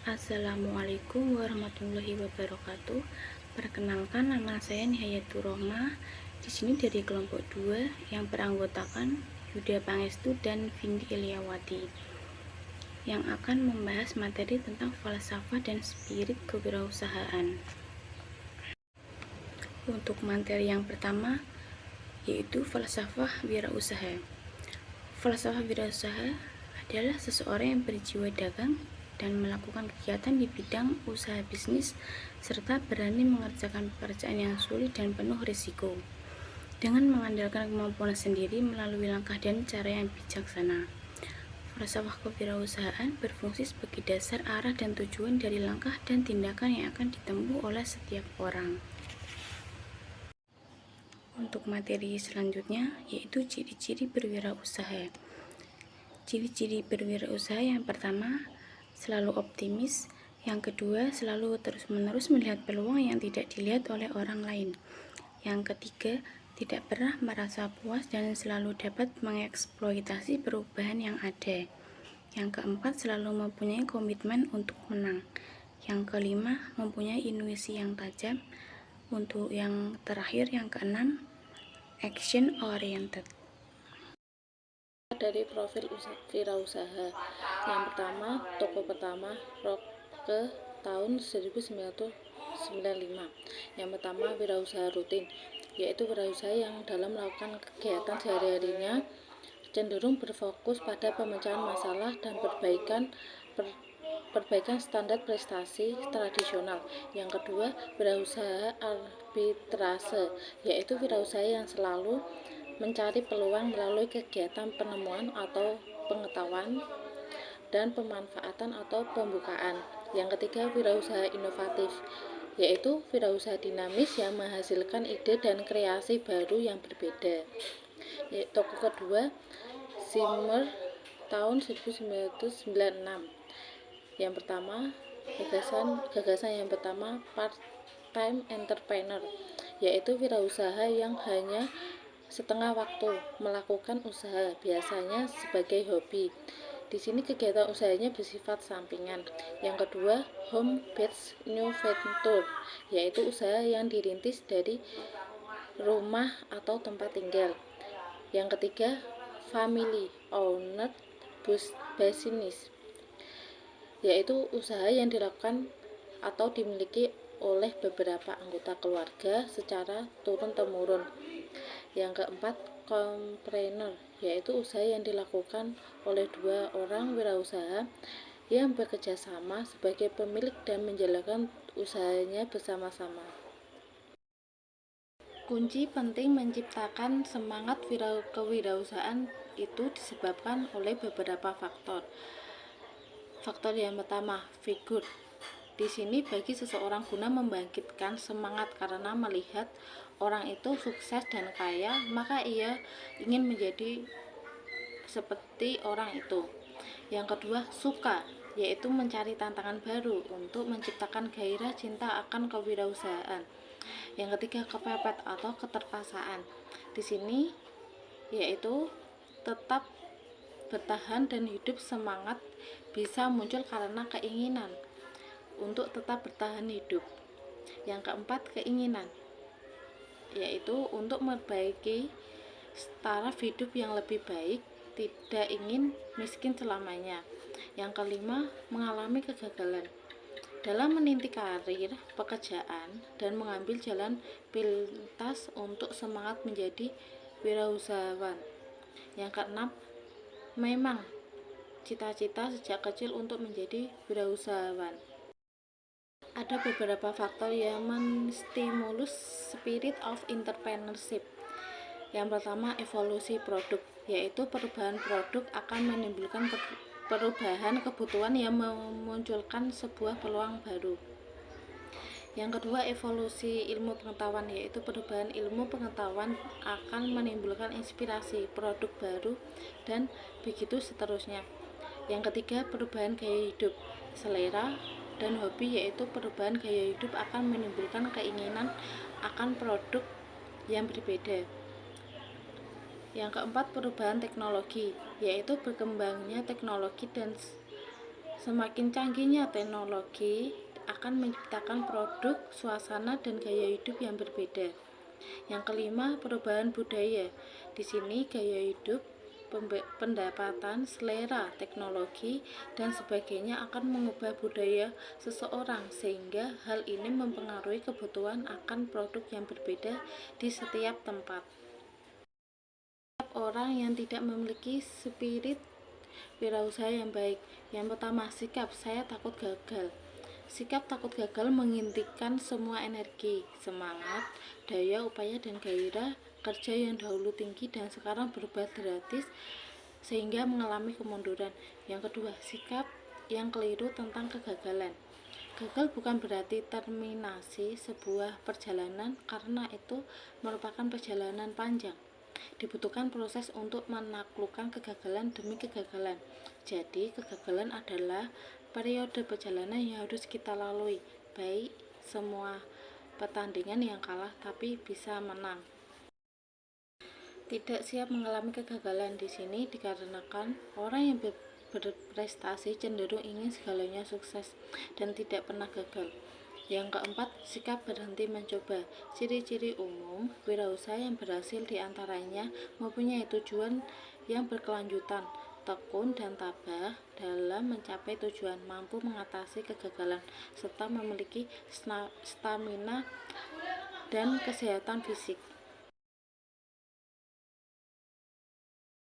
Assalamualaikum warahmatullahi wabarakatuh. Perkenalkan, nama saya Nihayatur Rohmah. Di sini dari kelompok 2 yang beranggotakan Yuda Pangestu dan Vindi Iliawati, yang akan membahas materi tentang falsafah dan spirit kewirausahaan. Untuk materi yang pertama yaitu falsafah wirausaha. Falsafah wirausaha adalah seseorang yang berjiwa dagang dan melakukan kegiatan di bidang usaha bisnis serta berani mengerjakan pekerjaan yang sulit dan penuh risiko dengan mengandalkan kemampuan sendiri melalui langkah dan cara yang bijaksana. Falsafah kewirausahaan berfungsi sebagai dasar arah dan tujuan dari langkah dan tindakan yang akan ditempuh oleh setiap orang. Untuk materi selanjutnya yaitu ciri-ciri berwirausaha. Ciri-ciri berwirausaha yang pertama, selalu optimis. Yang kedua, selalu terus-menerus melihat peluang yang tidak dilihat oleh orang lain. Yang ketiga, tidak pernah merasa puas dan selalu dapat mengeksploitasi perubahan yang ada. Yang keempat, selalu mempunyai komitmen untuk menang. Yang kelima, mempunyai intuisi yang tajam. Untuk yang terakhir, yang keenam, action oriented. Dari profil wirausaha, yang pertama, toko pertama Roke tahun 1995. Yang pertama, wirausaha rutin, yaitu wirausaha yang dalam melakukan kegiatan sehari-harinya cenderung berfokus pada pemecahan masalah dan perbaikan standar prestasi tradisional. Yang kedua, wirausaha arbitrase, yaitu wirausaha yang selalu mencari peluang melalui kegiatan penemuan atau pengetahuan dan pemanfaatan atau pembukaan. Yang ketiga, wirausaha inovatif, yaitu wirausaha dinamis yang menghasilkan ide dan kreasi baru yang berbeda. Toko kedua, Zimmer tahun 1996. Yang pertama, gagasan yang pertama, part-time entrepreneur, yaitu wirausaha yang hanya setengah waktu melakukan usaha, biasanya sebagai hobi. Di sini kegiatan usahanya bersifat sampingan. Yang kedua, home-based new venture, yaitu usaha yang dirintis dari rumah atau tempat tinggal. Yang ketiga, family owned business, yaitu usaha yang dilakukan atau dimiliki oleh beberapa anggota keluarga secara turun-temurun. Yang keempat, compreneur, yaitu usaha yang dilakukan oleh dua orang wirausaha yang bekerja sama sebagai pemilik dan menjalankan usahanya bersama-sama. Kunci penting menciptakan semangat kewirausahaan itu disebabkan oleh beberapa faktor. Faktor yang pertama, figur. Di sini bagi seseorang guna membangkitkan semangat karena melihat orang itu sukses dan kaya, maka ia ingin menjadi seperti orang itu. Yang kedua, suka, yaitu mencari tantangan baru untuk menciptakan gairah cinta akan kewirausahaan. Yang ketiga, kepepet atau keterpaksaan. Di sini yaitu tetap bertahan dan hidup. Semangat bisa muncul karena keinginan untuk tetap bertahan hidup. Yang keempat, keinginan, yaitu untuk memperbaiki taraf hidup yang lebih baik, tidak ingin miskin selamanya. Yang kelima, mengalami kegagalan dalam meniti karir pekerjaan dan mengambil jalan pintas untuk semangat menjadi wirausahawan. Yang keenam, memang cita-cita sejak kecil untuk menjadi wirausahawan. Ada beberapa faktor yang menstimulus spirit of entrepreneurship. Yang pertama, evolusi produk, yaitu perubahan produk akan menimbulkan perubahan kebutuhan yang memunculkan sebuah peluang baru. Yang kedua, evolusi ilmu pengetahuan, yaitu perubahan ilmu pengetahuan akan menimbulkan inspirasi produk baru dan begitu seterusnya. Yang ketiga, perubahan gaya hidup, selera dan hobi, yaitu perubahan gaya hidup akan menimbulkan keinginan akan produk yang berbeda. Yang keempat, perubahan teknologi, yaitu berkembangnya teknologi dan Semakin canggihnya teknologi akan menciptakan produk, suasana, dan gaya hidup yang berbeda. Yang kelima, perubahan budaya. Di sini gaya hidup, pendapatan, selera, teknologi, dan sebagainya akan mengubah budaya seseorang, sehingga hal ini mempengaruhi kebutuhan akan produk yang berbeda di setiap tempat. Setiap orang yang tidak memiliki spirit wirausaha yang baik. Yang pertama, sikap saya takut gagal. Sikap takut gagal menghentikan semua energi, semangat, daya, upaya, dan gairah kerja yang dahulu tinggi dan sekarang berubah drastis sehingga mengalami kemunduran. Yang kedua, sikap yang keliru tentang kegagalan. Gagal bukan berarti terminasi sebuah perjalanan, karena itu merupakan perjalanan panjang. Dibutuhkan proses untuk menaklukkan kegagalan demi kegagalan. Jadi, kegagalan adalah periode perjalanan yang harus kita lalui. Baik semua pertandingan yang kalah tapi bisa menang. Tidak siap mengalami kegagalan di sini dikarenakan orang yang berprestasi cenderung ingin segalanya sukses dan tidak pernah gagal. Yang keempat, sikap berhenti mencoba. Ciri-ciri umum wirausaha yang berhasil diantaranya mempunyai tujuan yang berkelanjutan, tekun dan tabah dalam mencapai tujuan, mampu mengatasi kegagalan, serta memiliki stamina dan kesehatan fisik.